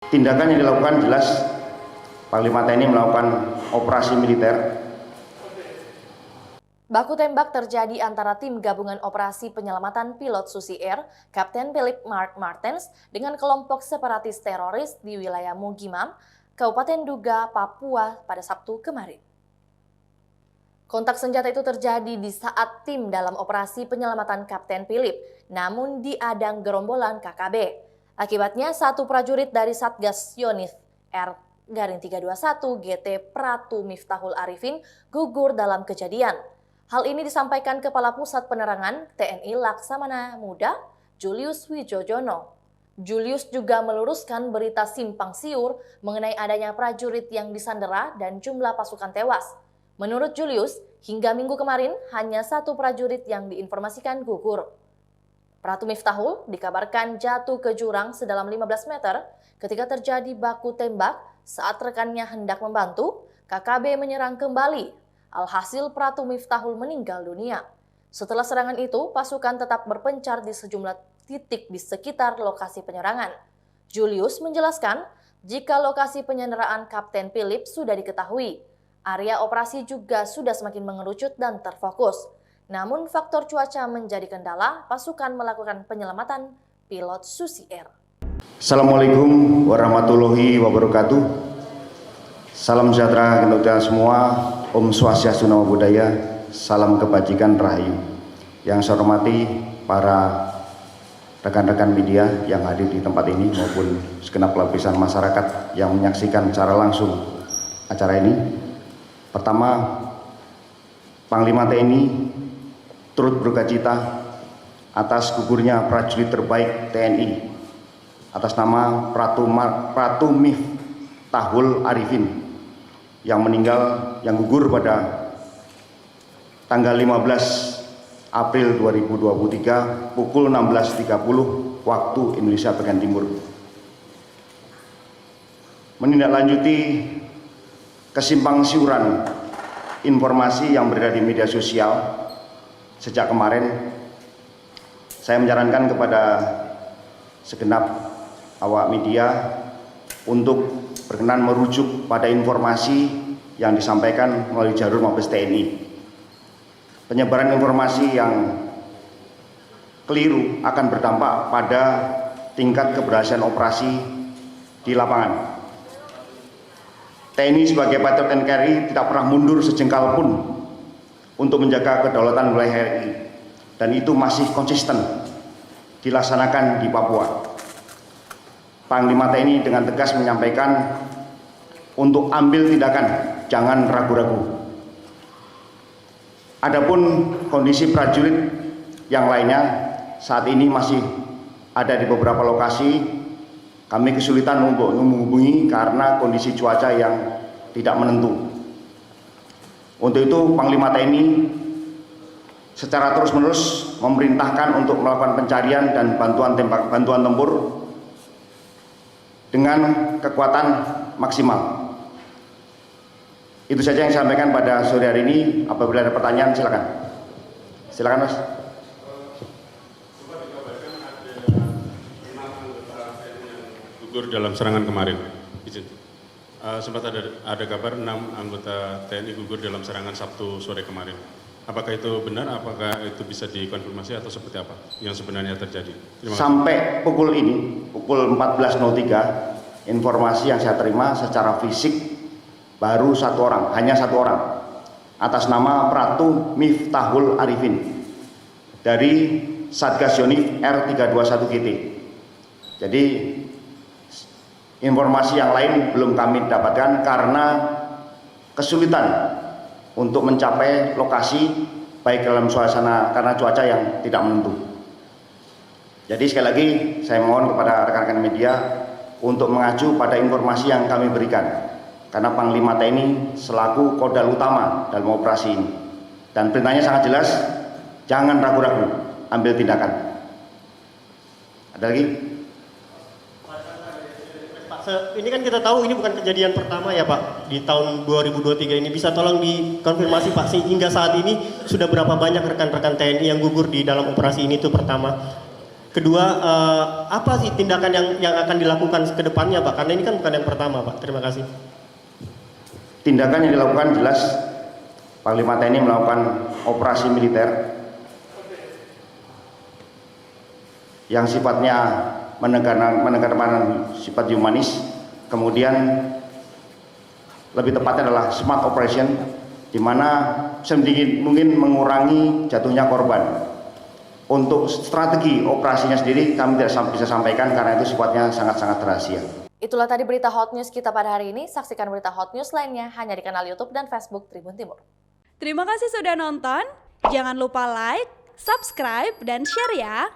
Tindakan yang dilakukan jelas Panglima TNI melakukan operasi militer. Baku tembak terjadi antara tim gabungan operasi penyelamatan pilot Susi Air, Kapten Philip Mark Martens, dengan kelompok separatis teroris di wilayah Mugimam, Kabupaten Duga, Papua pada Sabtu kemarin. Kontak senjata itu terjadi di saat tim dalam operasi penyelamatan Kapten Philip, namun diadang gerombolan KKB. Akibatnya satu prajurit dari Satgas Yonif R-321 GT Pratu Miftahul Arifin gugur dalam kejadian. Hal ini disampaikan Kepala Pusat Penerangan TNI Laksamana Muda, Julius Wijojono. Julius juga meluruskan berita simpang siur mengenai adanya prajurit yang disandera dan jumlah pasukan tewas. Menurut Julius, hingga minggu kemarin hanya satu prajurit yang diinformasikan gugur. Pratu Miftahul dikabarkan jatuh ke jurang sedalam 15 meter ketika terjadi baku tembak saat rekannya hendak membantu, KKB menyerang kembali. Alhasil Pratu Miftahul meninggal dunia. Setelah serangan itu, pasukan tetap berpencar di sejumlah titik di sekitar lokasi penyerangan. Julius menjelaskan, jika lokasi penyanderaan Kapten Philip sudah diketahui, area operasi juga sudah semakin mengerucut dan terfokus. Namun faktor cuaca menjadi kendala pasukan melakukan penyelamatan pilot Susi Air. Assalamualaikum warahmatullahi wabarakatuh. Salam sejahtera untuk kita semua. Om Swastiastu Namo Buddhaya, salam kebajikan rahayu. Yang saya hormati para rekan-rekan media yang hadir di tempat ini maupun segenap lapisan masyarakat yang menyaksikan secara langsung acara ini. Pertama, Panglima TNI turut bergacita atas gugurnya prajurit terbaik TNI atas nama Pratu Miftahul Arifin yang gugur pada tanggal 15 April 2023 pukul 16.30 waktu Indonesia bagian Timur. Menindaklanjuti kesimpang siuran informasi yang berada di media sosial sejak kemarin, saya menyarankan kepada segenap awak media untuk berkenan merujuk pada informasi yang disampaikan melalui jalur Mabes TNI. Penyebaran informasi yang keliru akan berdampak pada tingkat keberhasilan operasi di lapangan. TNI sebagai patriot NKRI tidak pernah mundur sejengkal pun untuk menjaga kedaulatan wilayah RI, dan itu masih konsisten dilaksanakan di Papua. Panglima TNI dengan tegas menyampaikan untuk ambil tindakan, jangan ragu-ragu. Adapun kondisi prajurit yang lainnya saat ini masih ada di beberapa lokasi. Kami kesulitan untuk menghubungi karena kondisi cuaca yang tidak menentu. Untuk itu Panglima TNI secara terus-menerus memerintahkan untuk melakukan pencarian dan bantuan tempur dengan kekuatan maksimal. Itu saja yang saya sampaikan pada sore hari ini. Apabila ada pertanyaan, silakan. Silakan, Mas. Gugur dalam serangan kemarin. Izin. Sempat ada kabar 6 anggota TNI gugur dalam serangan Sabtu sore kemarin. Apakah itu benar? Apakah itu bisa dikonfirmasi atau seperti apa yang sebenarnya terjadi? Sampai pukul ini, pukul 14.03, informasi yang saya terima secara fisik baru satu orang, hanya satu orang, atas nama Pratu Miftahul Arifin dari Satgas Yonif R-321 GT. Jadi informasi yang lain belum kami dapatkan karena kesulitan untuk mencapai lokasi baik dalam suasana karena cuaca yang tidak menentu. Jadi sekali lagi saya mohon kepada rekan-rekan media untuk mengacu pada informasi yang kami berikan, karena Panglima TNI selaku kodal utama dalam operasi ini, dan perintahnya sangat jelas, jangan ragu-ragu, ambil tindakan. Ada lagi? Ini kan kita tahu ini bukan kejadian pertama ya Pak, di tahun 2023 ini. Bisa tolong dikonfirmasi Pak, hingga saat ini sudah berapa banyak rekan-rekan TNI yang gugur di dalam operasi ini itu pertama? Kedua, apa sih tindakan yang akan dilakukan ke depannya Pak? Karena ini kan bukan yang pertama Pak. Terima kasih. Tindakan yang dilakukan jelas Panglima TNI melakukan operasi militer yang sifatnya menekankan sifat humanis, kemudian lebih tepatnya adalah smart operation, di mana sedikit mungkin mengurangi jatuhnya korban. Untuk strategi operasinya sendiri kami tidak bisa sampaikan karena itu sifatnya sangat-sangat rahasia. Itulah tadi berita hot news kita pada hari ini. Saksikan berita hot news lainnya hanya di kanal YouTube dan Facebook Tribun Timur. Terima kasih sudah nonton. Jangan lupa like, subscribe, dan share ya.